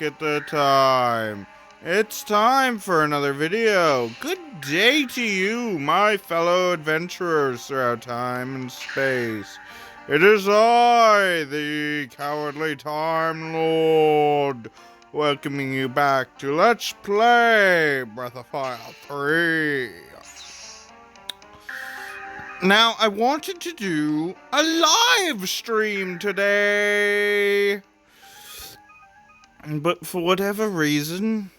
look at the time. It's time for another video. Good day to you, my fellow adventurers throughout time and space. It is I, the Cowardly Time Lord, welcoming you back to Let's Play Breath of Fire 3. Now, I wanted to do a live stream today, but for whatever reason,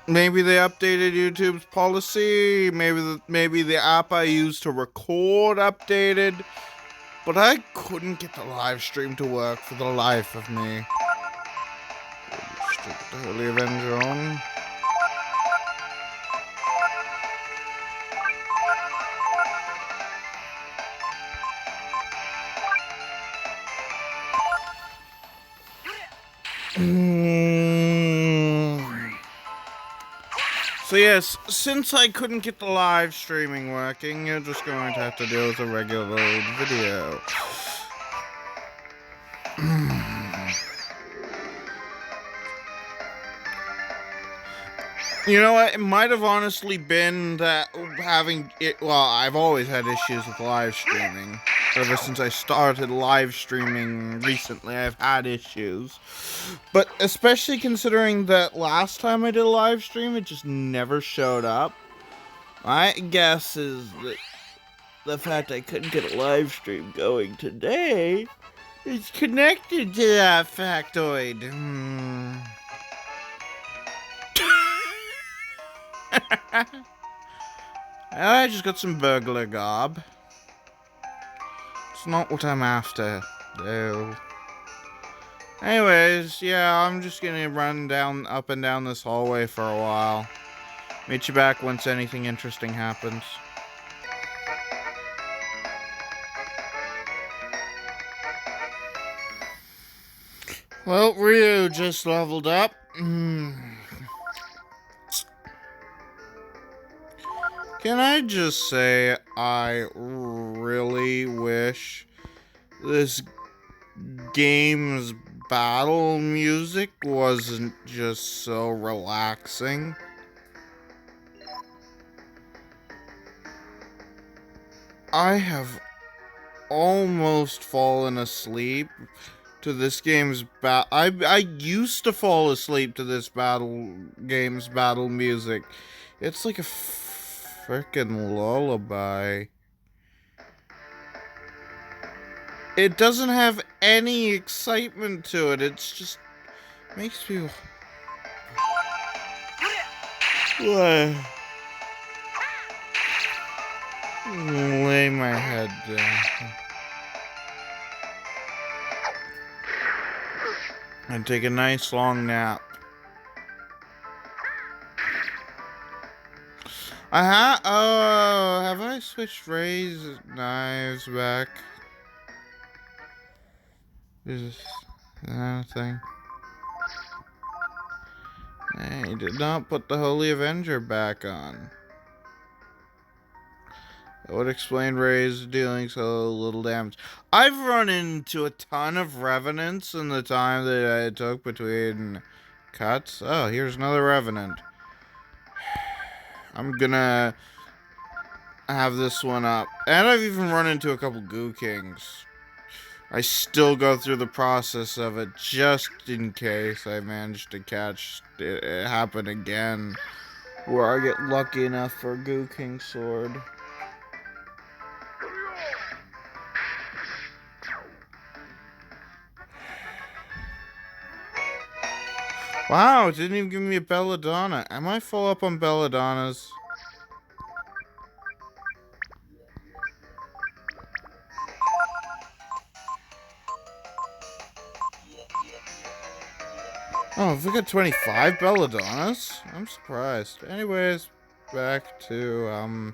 maybe they updated YouTube's policy, maybe the app I used to record updated, but I couldn't get the live stream to work for the life of me. Stick the Holy Avenger on. So yes, since I couldn't get the live streaming working, you're just going to have to deal with a regular video. You know what, it might have honestly been that I've always had issues with live streaming. Ever since I started live streaming recently, I've had issues. But especially considering that last time I did a live stream, it just never showed up. My guess is that the fact I couldn't get a live stream going today is connected to that factoid. I just got some burglar garb. It's not what I'm after, though. Anyways, yeah, I'm just gonna run up and down this hallway for a while. Meet you back once anything interesting happens. Well, Ryu just leveled up. Can I just say, I really wish this game's battle music wasn't just so relaxing. I have almost fallen asleep to this game's I used to fall asleep to this game's battle music. It's like a frickin' lullaby. It doesn't have any excitement to it. It's just makes me lay my head down and take a nice long nap. Have I switched Ray's knives back? Is that a thing? Hey, did not put the Holy Avenger back on. That would explain Ray's dealing so little damage. I've run into a ton of Revenants in the time that I took between cuts. Oh, here's another Revenant. I'm gonna have this one up. And I've even run into a couple Goo Kings. I still go through the process of it just in case I manage to catch it happen again, where I get lucky enough for a Goo King sword. Wow, it didn't even give me a Belladonna. I might full up on Belladonnas. Oh, we got 25 Belladonnas? I'm surprised. Anyways, back to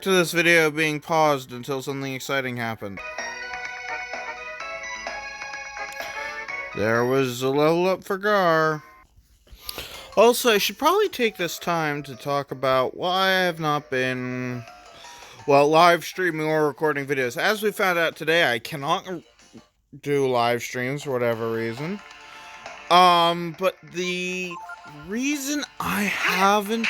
this video being paused until something exciting happened. There was a level up for Gar. Also, I should probably take this time to talk about why I have not been, well, live streaming or recording videos. As we found out today, I cannot do live streams for whatever reason. But the reason I haven't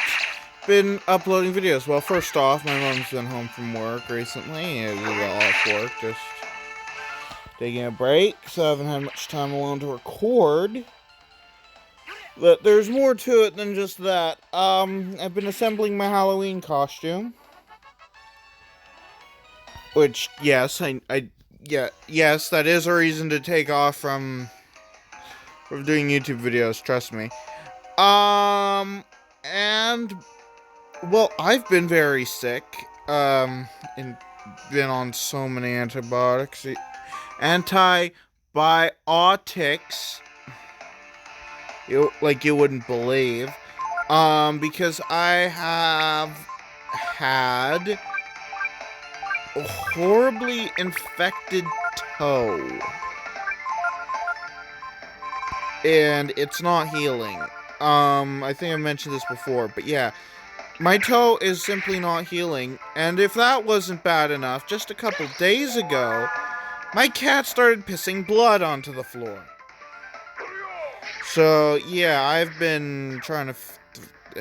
been uploading videos, well, first off, my mom's been home from work recently. It was off work, just taking a break, so I haven't had much time alone to record. But there's more to it than just that. I've been assembling my Halloween costume. Which, yes, yes, that is a reason to take off from doing YouTube videos, trust me. And, well, I've been very sick, and been on so many antibiotics. Antibiotics, like you wouldn't believe, because I have had a horribly infected toe. And it's not healing. I think I mentioned this before, but yeah. My toe is simply not healing, and if that wasn't bad enough, just a couple days ago, my cat started pissing blood onto the floor. So, yeah, I've been trying to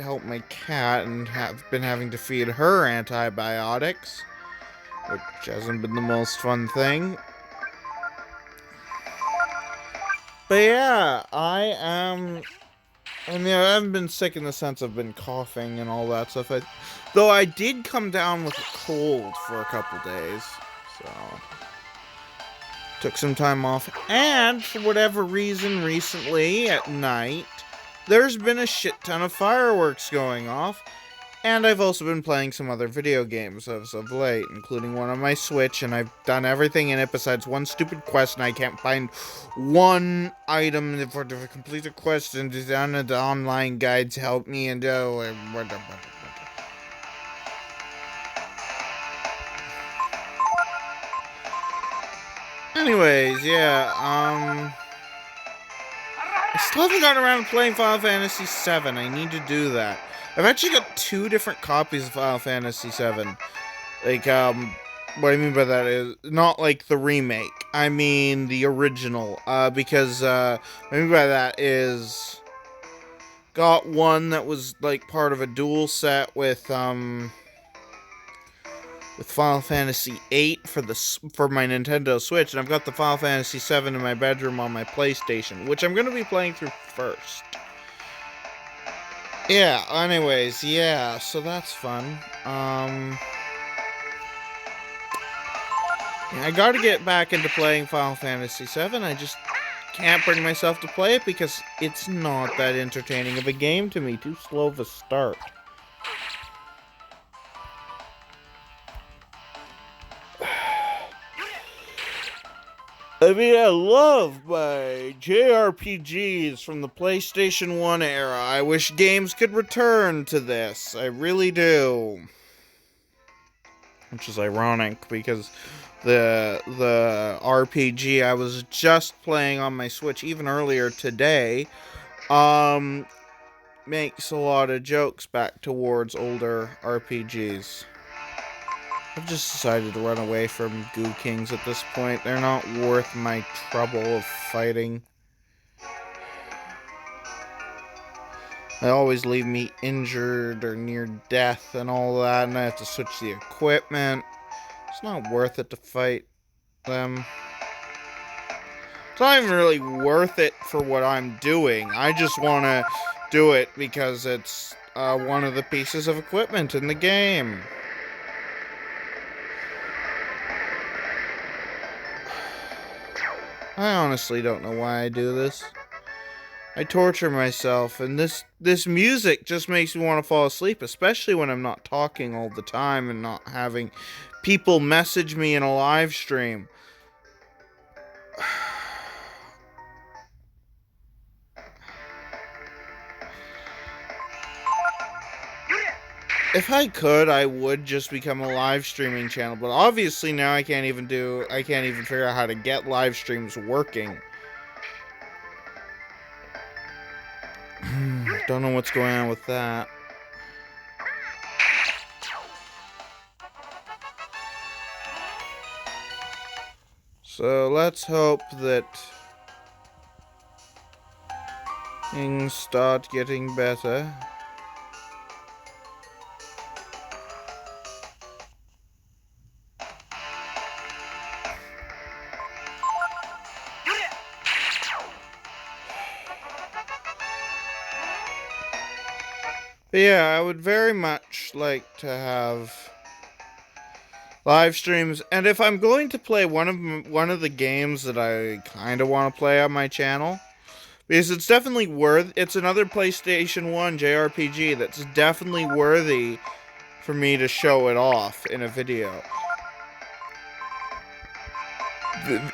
help my cat and have been having to feed her antibiotics, which hasn't been the most fun thing. But yeah, I haven't been sick in the sense I've been coughing and all that stuff. Though I did come down with a cold for a couple days, so took some time off. And for whatever reason, recently at night, there's been a shit ton of fireworks going off. And I've also been playing some other video games as of late, including one on my Switch, and I've done everything in it besides one stupid quest, and I can't find one item for to complete a quest, and none of the online guides help me, and anyways, yeah, I still haven't gotten around to playing Final Fantasy VII. I need to do that. I've actually got 2 different copies of Final Fantasy VII. Like, what I mean by that is, not like the remake. I mean the original. Because, what I mean by that is, got one that was, like, part of a dual set with Final Fantasy VIII for my Nintendo Switch, and I've got the Final Fantasy VII in my bedroom on my PlayStation, which I'm going to be playing through first. Yeah, anyways, yeah, so that's fun. I gotta get back into playing Final Fantasy VII. I just can't bring myself to play it because it's not that entertaining of a game to me. Too slow of a start. I mean, I love my JRPGs from the PlayStation 1 era. I wish games could return to this. I really do. Which is ironic, because the RPG I was just playing on my Switch even earlier today, makes a lot of jokes back towards older RPGs. I've just decided to run away from Goo Kings at this point. They're not worth my trouble of fighting. They always leave me injured or near death and all that, and I have to switch the equipment. It's not worth it to fight them. It's not even really worth it for what I'm doing. I just want to do it because it's one of the pieces of equipment in the game. I honestly don't know why I do this. I torture myself, and this music just makes me want to fall asleep, especially when I'm not talking all the time and not having people message me in a live stream. If I could, I would just become a live streaming channel, but obviously now I can't even figure out how to get live streams working. Don't know what's going on with that. So let's hope that things start getting better. But yeah, I would very much like to have live streams, and if I'm going to play one of the games that I kind of want to play on my channel, because it's definitely it's another PlayStation 1 JRPG that's definitely worthy for me to show it off in a video.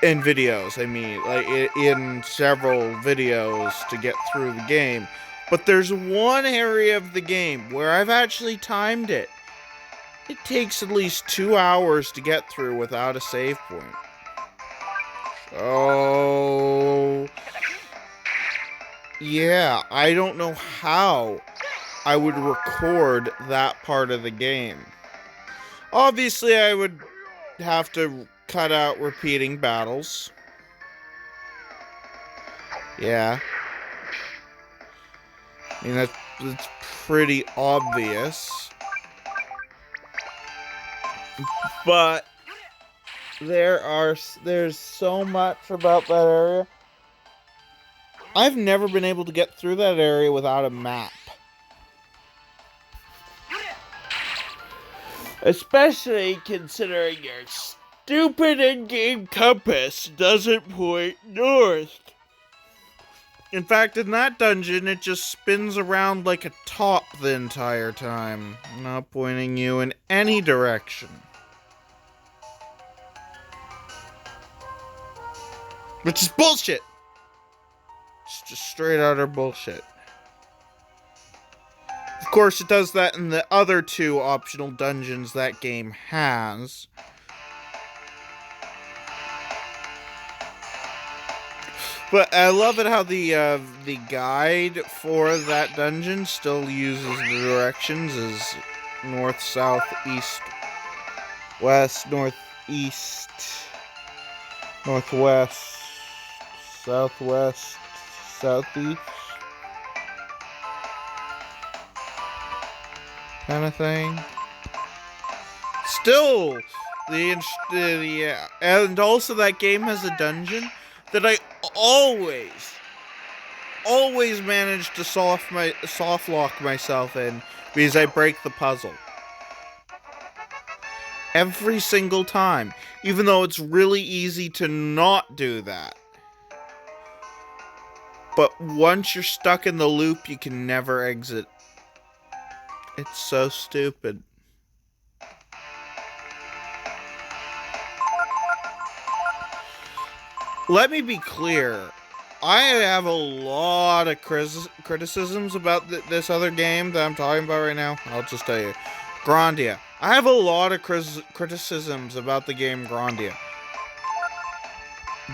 In videos, I mean, like in several videos to get through the game. But there's one area of the game where I've actually timed it. It takes at least 2 hours to get through without a save point. So, yeah, I don't know how I would record that part of the game. Obviously, I would have to cut out repeating battles. Yeah. I mean, that's pretty obvious. But there's so much about that area. I've never been able to get through that area without a map. Especially considering your stupid in-game compass doesn't point north. In fact, in that dungeon, it just spins around like a top the entire time, not pointing you in any direction. Which is bullshit! It's just straight utter bullshit. Of course, it does that in the other 2 optional dungeons that game has. But I love it how the guide for that dungeon still uses the directions as north, south, east, west, northeast, northwest, southwest, southeast, kind of thing. Still, and also that game has a dungeon that I always manage to soft lock myself in because I break the puzzle. Every single time, even though it's really easy to not do that. But once you're stuck in the loop, you can never exit. It's so stupid. Let me be clear. I have a lot of criticisms about this other game that I'm talking about right now. I'll just tell you. Grandia. I have a lot of criticisms about the game Grandia.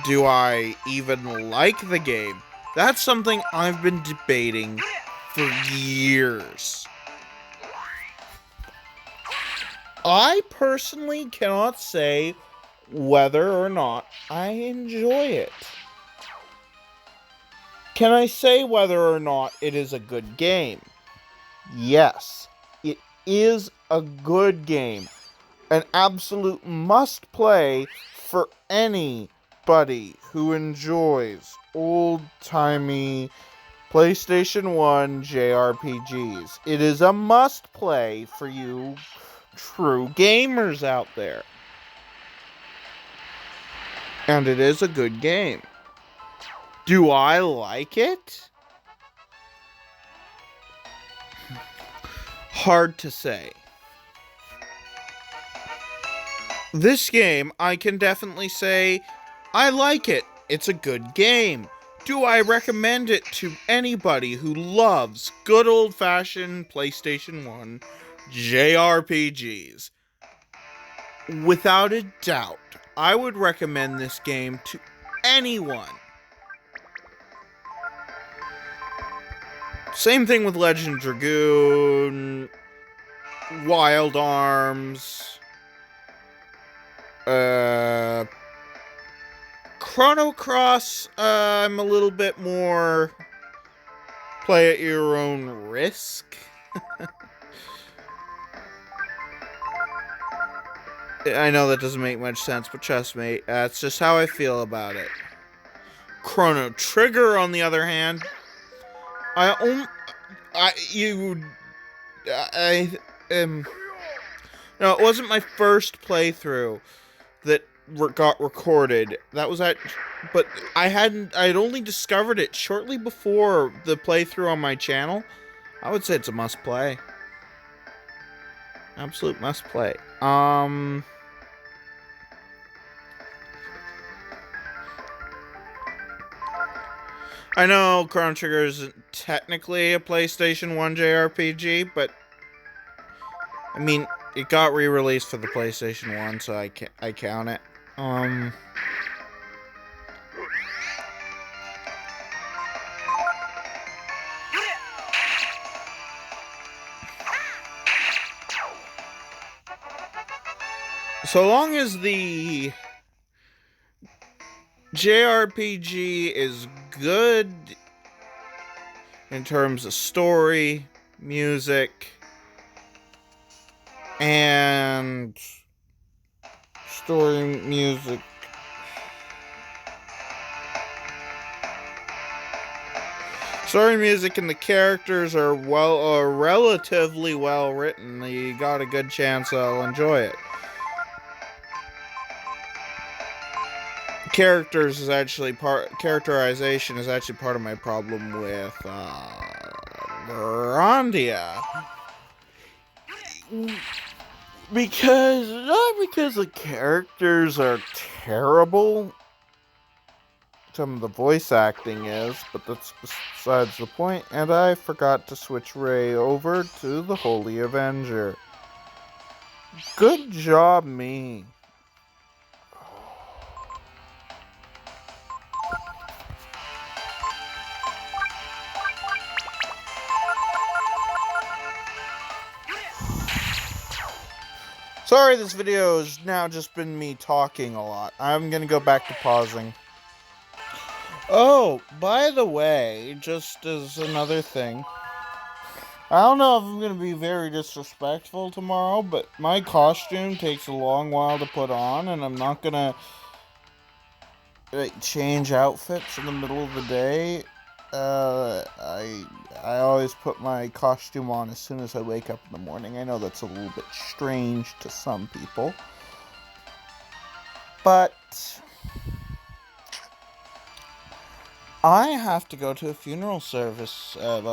Do I even like the game? That's something I've been debating for years. I personally cannot say whether or not I enjoy it. Can I say whether or not it is a good game? Yes, it is a good game. An absolute must-play for anybody who enjoys old-timey PlayStation 1 JRPGs. It is a must-play for you true gamers out there. And it is a good game. Do I like it? Hard to say. This game, I can definitely say, I like it. It's a good game. Do I recommend it to anybody who loves good old-fashioned PlayStation 1 JRPGs? Without a doubt, I would recommend this game to anyone. Same thing with Legend Dragoon, Wild Arms, Chrono Cross, I'm a little bit more play at your own risk. I know that doesn't make much sense, but trust me, it's just how I feel about it. Chrono Trigger, on the other hand, no, it wasn't my first playthrough that got recorded. That was but I'd only discovered it shortly before the playthrough on my channel. I would say it's a must play. Absolute must play. I know Chrono Trigger isn't technically a PlayStation 1 JRPG, but I mean, it got re-released for the PlayStation 1, so I count it. So long as the JRPG is good in terms of story, music, and story, music, and the characters are relatively well written, you got a good chance I'll enjoy it. Characterization is actually part of my problem with Grandia. Not because the characters are terrible. Some of the voice acting is, but that's besides the point. And I forgot to switch Ray over to the Holy Avenger. Good job, me. Sorry, this video has now just been me talking a lot. I'm gonna go back to pausing. Oh, by the way, just as another thing, I don't know if I'm gonna be very disrespectful tomorrow, but my costume takes a long while to put on, and I'm not gonna change outfits in the middle of the day. I always put my costume on as soon as I wake up in the morning. I know that's a little bit strange to some people, but I have to go to a funeral service. It's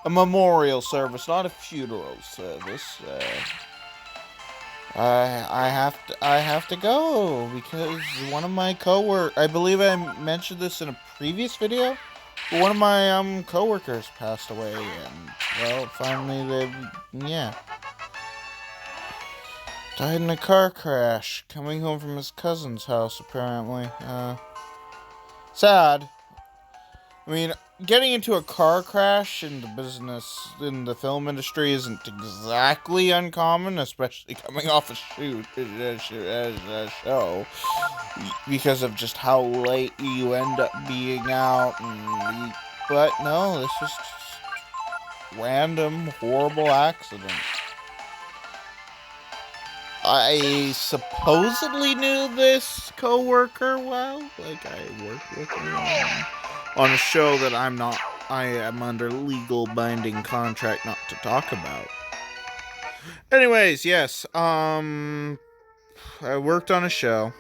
a memorial service, not a funeral service. I have to go because one of my I believe I mentioned this in a previous video, but one of my coworkers passed away, and well, finally died in a car crash coming home from his cousin's house, apparently. Sad. I mean, getting into a car crash in the film industry isn't exactly uncommon, especially coming off a show, because of just how late you end up being out. But no, this was just random, horrible accident. I supposedly knew this coworker well. I worked with him on a show that I am under legal binding contract not to talk about. Anyways, yes, I worked on a show.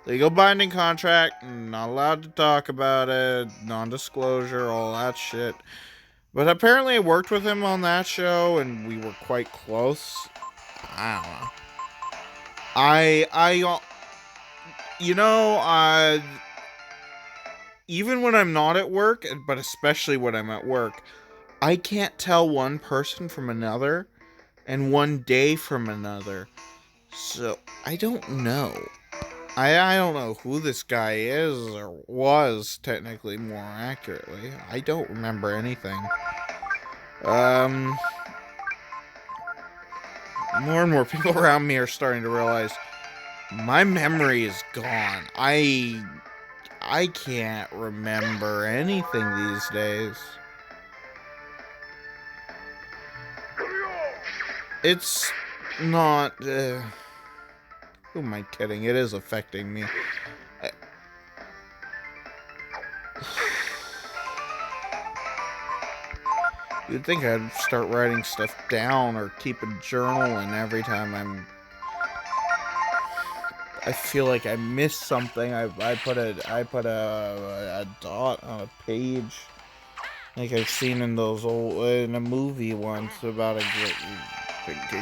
Legal binding contract, not allowed to talk about it, non-disclosure, all that shit. But apparently I worked with him on that show, and we were quite close. I don't know. Even when I'm not at work, but especially when I'm at work, I can't tell one person from another and one day from another. So, I don't know. I don't know who this guy is, or was, technically, more accurately. I don't remember anything. More and more people around me are starting to realize My memory is gone. I can't remember anything these days. It's not... who am I kidding? It is affecting me. You'd think I'd start writing stuff down or keep a journal, and every time I feel like I missed something, I put a dot on a page, like I've seen in those in a movie once about a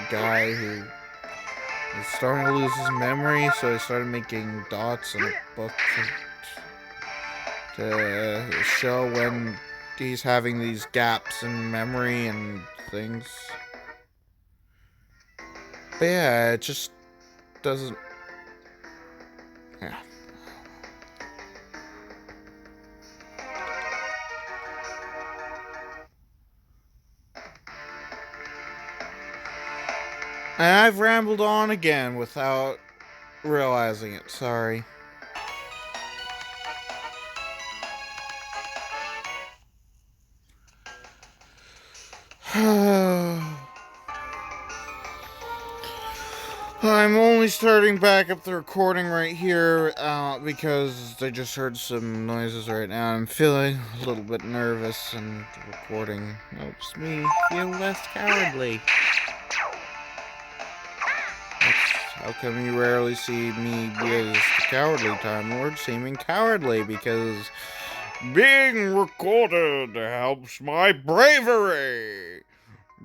guy who was starting to lose his memory, so he started making dots in a book to show when he's having these gaps in memory and things. But yeah, it just doesn't... Yeah. And I've rambled on again without realizing it. Sorry. I'm only starting back up the recording right here because I just heard some noises right now. I'm feeling a little bit nervous, and the recording helps me feel less cowardly. How come you rarely see me as the cowardly Time Lord seeming cowardly? Because being recorded helps my bravery.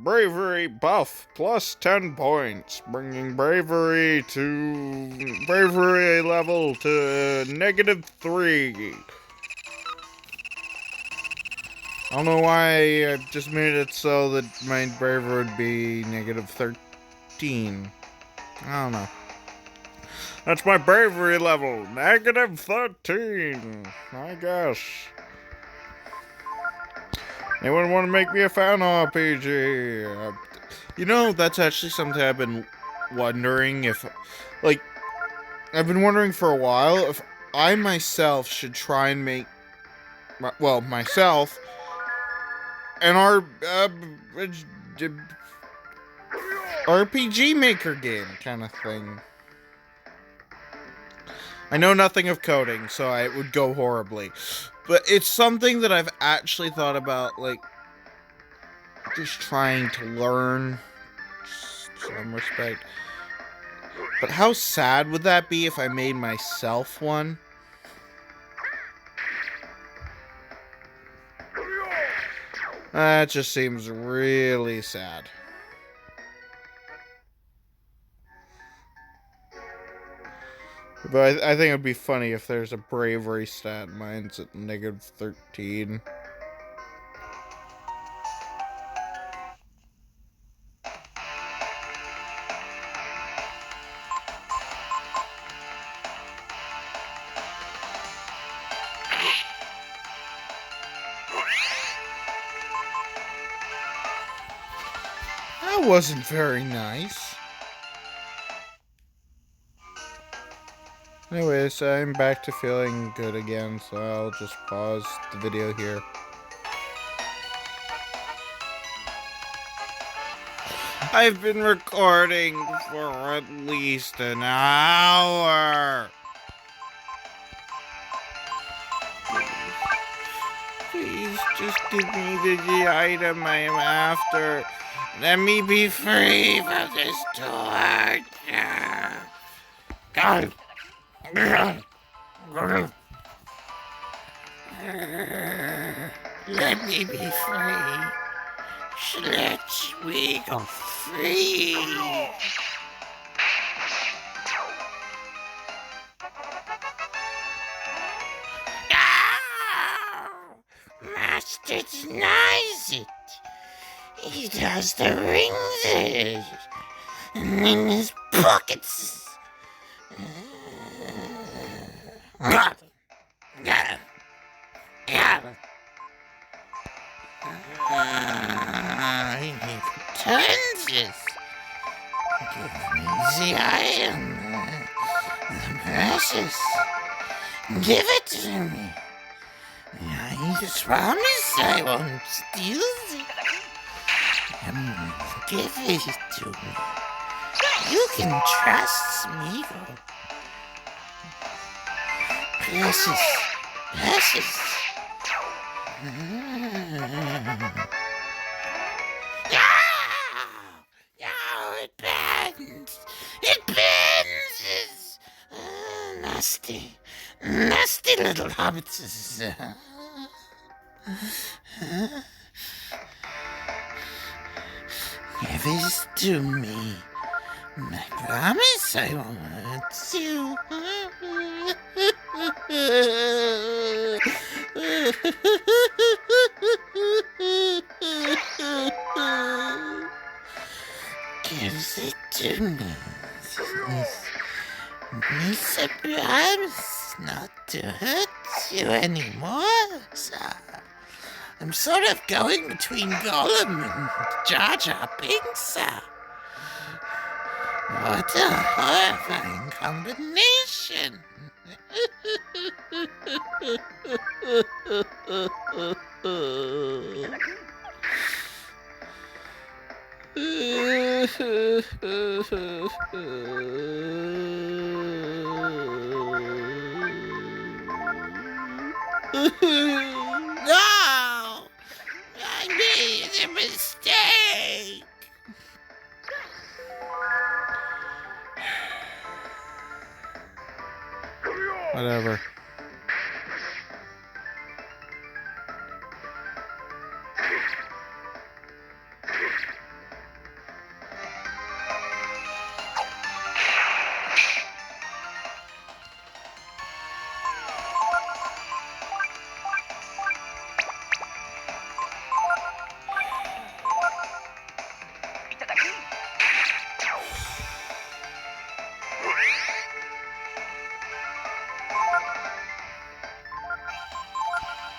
Bravery buff plus 10 points, bringing bravery level to -3. I don't know why I just made it so that my bravery would be -13. I don't know. That's my bravery level, -13, I guess. Anyone want to make me a fan RPG? You know, that's actually something I've been wondering if... Like, I've been wondering for a while if I myself should try and make... Well, myself... an RPG Maker game kind of thing. I know nothing of coding, so it would go horribly. But it's something that I've actually thought about, like, just trying to learn some respect. But how sad would that be if I made myself one? That just seems really sad. But I think it'd be funny if there's a bravery stat. Mine's at -13. That wasn't very nice. Anyways, I'm back to feeling good again, so I'll just pause the video here. I've been recording for at least an hour. Please just give me the item I am after. Let me be free from this torture. Let me be free. Let me go free. Master denies it. He does the rings and in his pockets. He returns this. Give me the item. Precious, give it to me. I promise I won't steal it. Give it to me. You can trust me. Precious, precious. It bends. It bends. Nasty, nasty little hobbits. Give it to me. I promise I won't hurt you. Give it to me. Miss a promise not to hurt you anymore, sir. I'm sort of going between Gollum and Jar Jar Binks, sir. What a horrifying combination. No! I made a mistake! Whatever.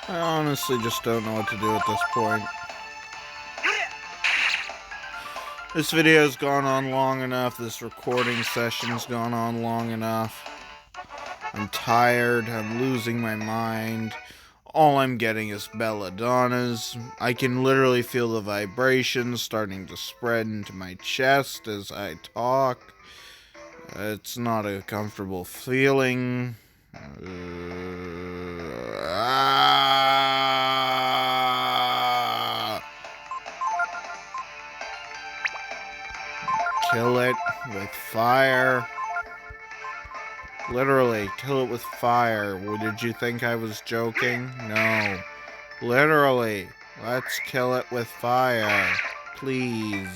I honestly just don't know what to do at this point. This video's gone on long enough. This recording session's gone on long enough. I'm tired. I'm losing my mind. All I'm getting is belladonnas. I can literally feel the vibrations starting to spread into my chest as I talk. It's not a comfortable feeling. Kill it with fire. Literally, kill it with fire. Did you think I was joking? No. Literally, let's kill it with fire. Please.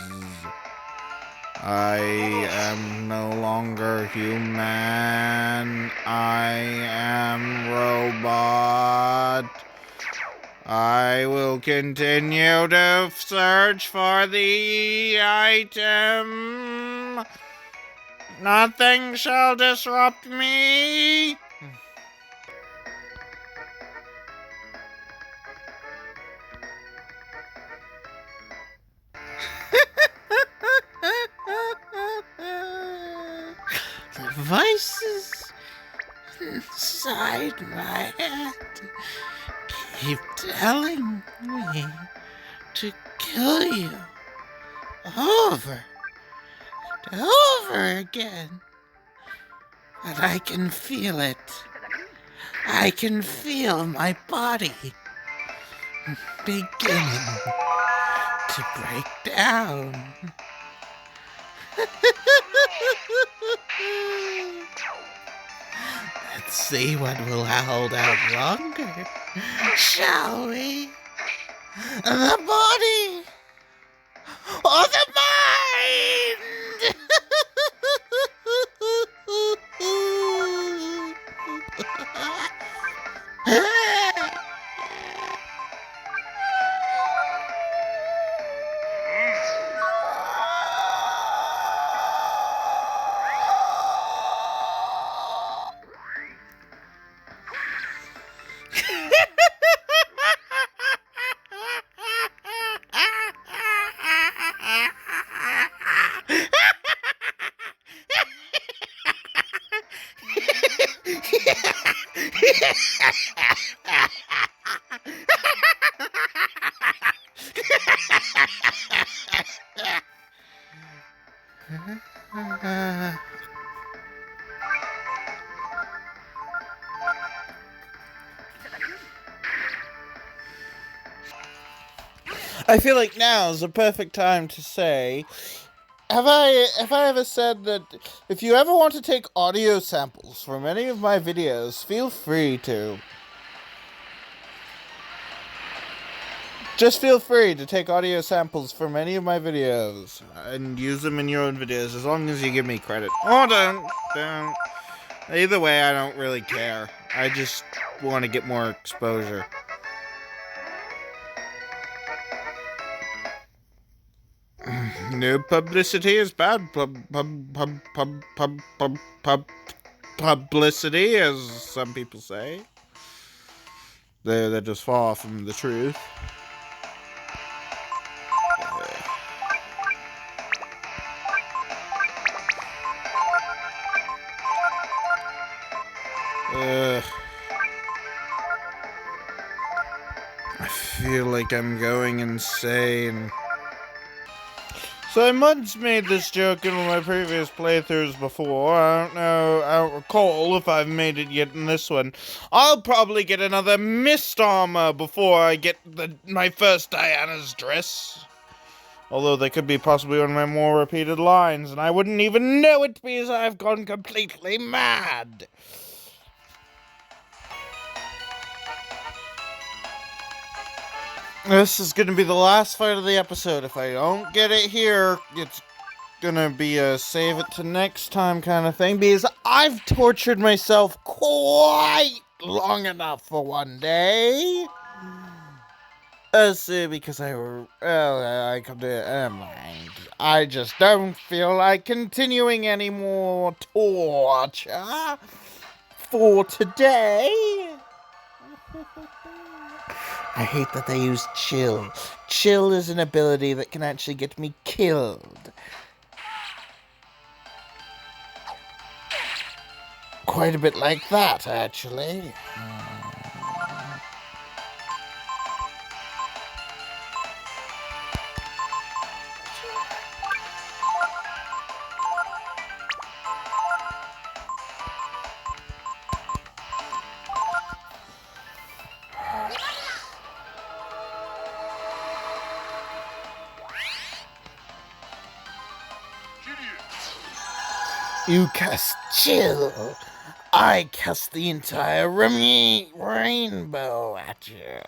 I am no longer human. I am robot. I will continue to search for the item. Nothing shall disrupt me. The voices inside my head keep telling me to kill you over and over again. But I can feel it. I can feel my body beginning to break down. Let's see what will hold out longer, shall we? The body or the mind? I feel like now is the perfect time to say, have I ever said that if you ever want to take audio samples from any of my videos, feel free to. Just feel free to take audio samples from any of my videos and use them in your own videos as long as you give me credit. Or don't. Either way, I don't really care. I just want to get more exposure. No publicity is bad publicity, as some people say. They're just far from the truth. I feel like I'm going insane. So I once made this joke in one of my previous playthroughs before. I don't recall if I've made it yet in this one. I'll probably get another mist armor before I get my first Diana's dress. Although they could be possibly one of my more repeated lines, and I wouldn't even know it because I've gone completely mad. This is going to be the last fight of the episode. If I don't get it here, it's going to be a save it to next time kind of thing, because I've tortured myself quite long enough for one day. Because I come to, never mind. I just don't feel like continuing any more torture for today. I hate that they use chill. Chill is an ability that can actually get me killed. Quite a bit like that, actually. You cast chill. I cast the entire rainbow at you.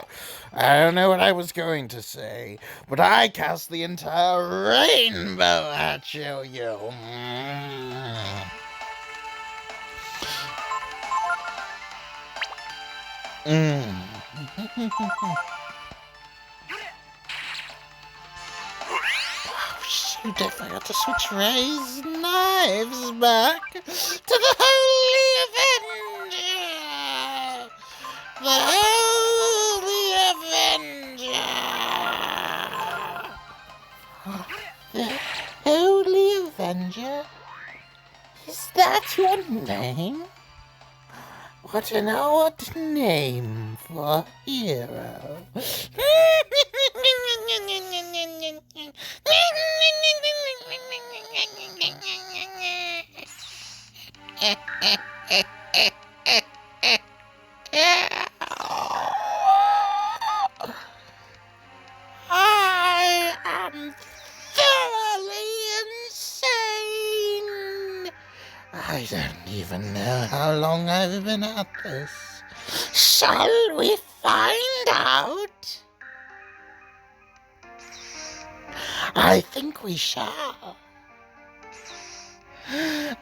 I don't know what I was going to say, but I cast the entire rainbow at you, Shoot, I forgot to switch Ray's knives back to the Holy Avenger! The Holy Avenger! The Holy Avenger? Is that your name? What an odd name for a hero. I am thoroughly insane. I don't even know how long I've been at this. Shall we find out? I think we shall.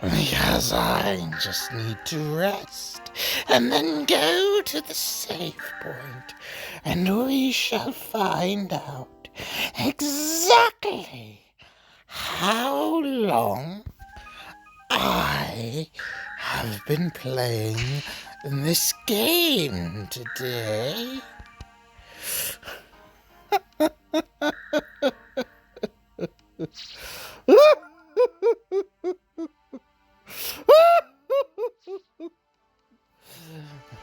Because I just need to rest and then go to the save point, and we shall find out exactly how long I have been playing this game today.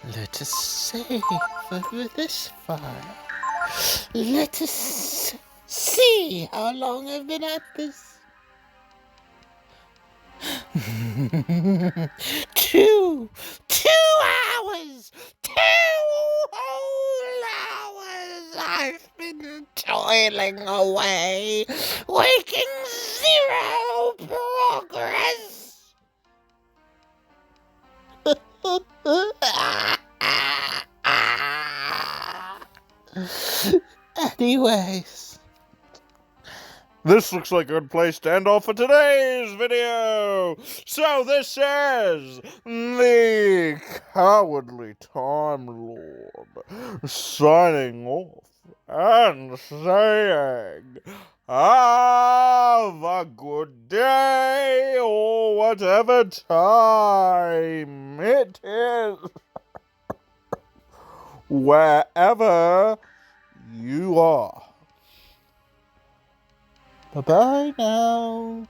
Let us save over this fire. Let us see how long I've been at this. 2 hours! 2 whole hours I've been toiling away, making zero progress. Anyways, This looks like a good place to end off for today's video. So this is the Cowardly Time Lord signing off and saying, have a good day or whatever time it is, wherever you are. bye-bye now.